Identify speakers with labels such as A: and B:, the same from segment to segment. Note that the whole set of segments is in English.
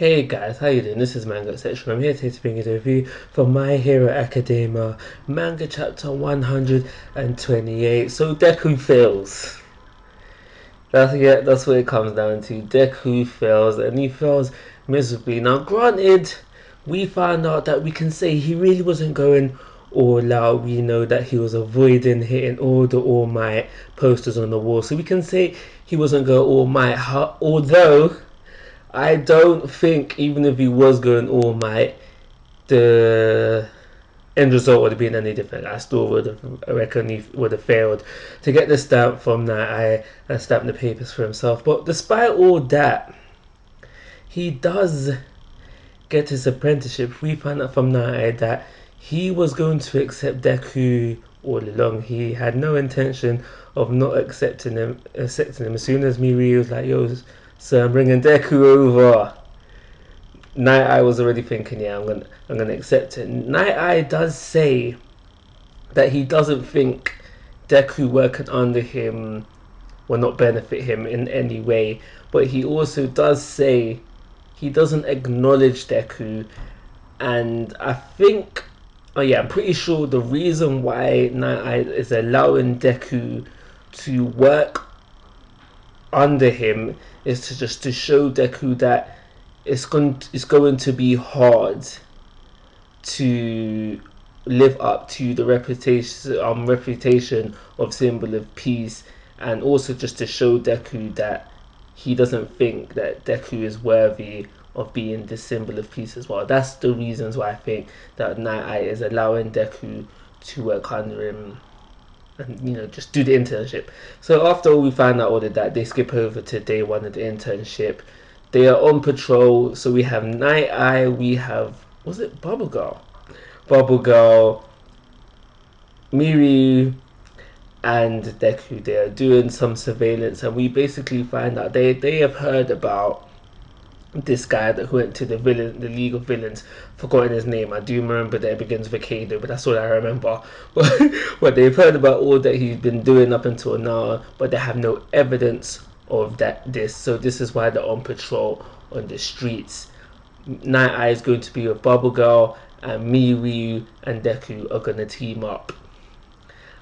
A: Hey guys, how you doing? This is Manga Section. I'm here today to bring you the review for My Hero Academia Manga Chapter 128. So Deku fails. That's what it comes down to. Deku fails, and he fails miserably. Now, granted, we found out that we can say he really wasn't going all out. We know that he was avoiding hitting all the All Might posters on the wall, so we can say he wasn't going All Might. Although I don't think even if he was going All Might, the end result would have been any different. I still would have, I reckon he would have failed to get the stamp from that eye and stamp the papers for himself. But despite all that, he does get his apprenticeship. We found out from that eye that he was going to accept Deku all along. He had no intention of not accepting him. As soon as Miri was like, "Yo, so I'm bringing Deku over." Night Eye was already thinking, yeah, I'm gonna accept it. Night Eye does say that he doesn't think Deku working under him will not benefit him in any way, but he also does say he doesn't acknowledge Deku, and I think, oh yeah, I'm pretty sure the reason why Night Eye is allowing Deku to work under him is to just to show Deku that it's going to be hard to live up to the reputation of symbol of peace, and also just to show Deku that he doesn't think that Deku is worthy of being the symbol of peace as well. That's the reasons why I think that Night Eye is allowing Deku to work under him and just do the internship. So after we find out all of that, they skip over to day one of the internship. They are on patrol. So we have Night Eye, we have, was it Bubble Girl? Bubble Girl, Miru, and Deku. They are doing some surveillance, and we basically find out they have heard about this guy that went to the League of Villains. Forgotten his name. I do remember that it begins with a K though, but that's all I remember. But they've heard about all that he's been doing up until now, but they have no evidence of this. So this is why they're on patrol on the streets. Night Eye is going to be with Bubble Girl, and Miyu and Deku are gonna team up.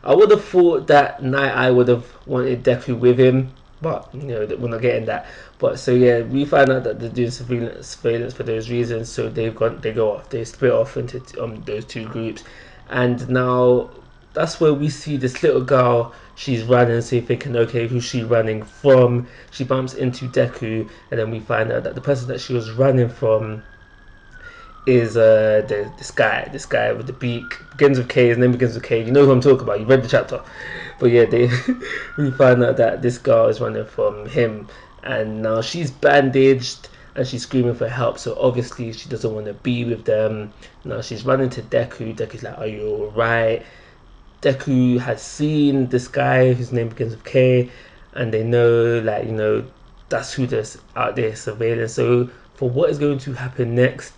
A: I would have thought that Night Eye would have wanted Deku with him, but we're not getting that. But so yeah, we find out that they're doing surveillance for those reasons. So they go off, they split off into those two groups, and now that's where we see this little girl. She's running, so you're thinking, okay, who's she running from? She bumps into Deku, and then we find out that the person that she was running from is this guy with the beak. Begins with K. His name begins with K. You know who I'm talking about. You read the chapter, but yeah, we find out that this girl is running from him, and now she's bandaged and she's screaming for help. So obviously she doesn't want to be with them. Now she's running to Deku. Deku's like, "Are you alright?" Deku has seen this guy whose name begins with K, and they know, like, that's who that's out there surveilling. So for what is going to happen next,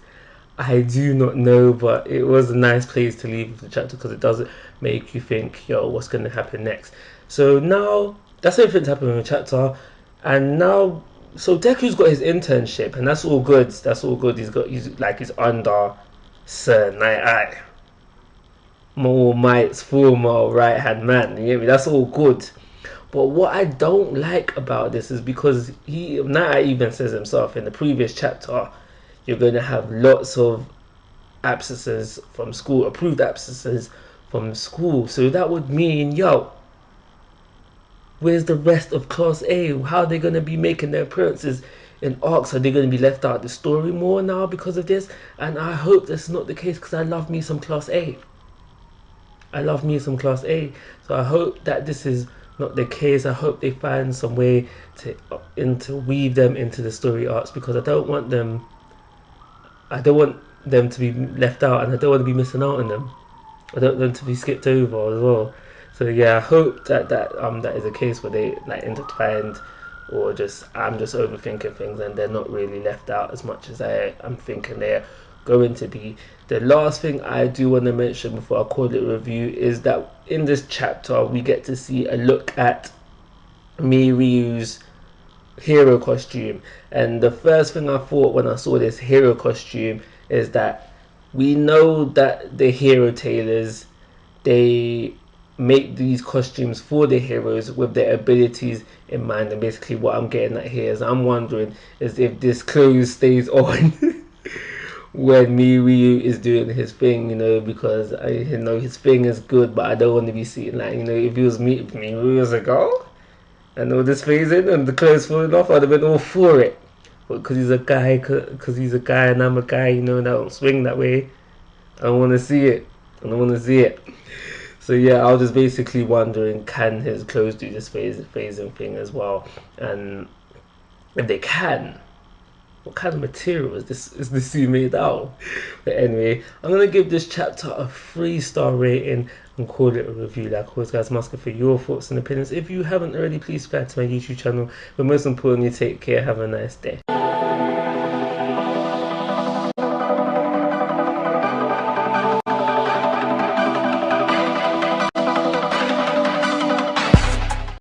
A: I do not know, but it was a nice place to leave the chapter because it does make you think, yo, what's going to happen next? So now that's everything that's happening in the chapter, and now so Deku's got his internship, and that's all good. That's all good. He's under Sir Night Eye, All Might's former right hand man. You get me? That's all good. But what I don't like about this is because Night Eye even says himself in the previous chapter, you're going to have lots of absences from school, approved absences from school. So that would mean, yo, where's the rest of Class A? How are they going to be making their appearances in arcs? Are they going to be left out of the story more now because of this? And I hope that's not the case, because I love me some Class A. I love me some Class A. So I hope that this is not the case. I hope they find some way to interweave them into the story arcs, because I don't want them to be left out, and I don't want to be missing out on them. I don't want them to be skipped over as well. So yeah, I hope that is a case where they like intertwined, or just I'm just overthinking things and they're not really left out as much as I'm thinking they're going to be. The last thing I do want to mention before I call it a review is that in this chapter we get to see a look at Miryu's hero costume. And the first thing I thought when I saw this hero costume is that we know that the hero tailors, they make these costumes for the heroes with their abilities in mind. And basically what I'm getting at here is I'm wondering is if this clothes stays on when Miyu is doing his thing, because I know his thing is good, but I don't want to be seeing like, if he was meeting Miyu as a girl and all this phasing and the clothes falling off, I'd have been all for it. But because he's a guy and I'm a guy, that don't swing that way. I don't want to see it. I don't want to see it. So yeah, I was just basically wondering, can his clothes do this phasing thing as well? And if they can, what kind of material is this suit made out of? But anyway, I'm gonna give this chapter a 3-star rating and call it a review. Like always, guys, I'm asking for your thoughts and opinions. If you haven't already, please subscribe to my YouTube channel. But most importantly, take care. Have a nice day.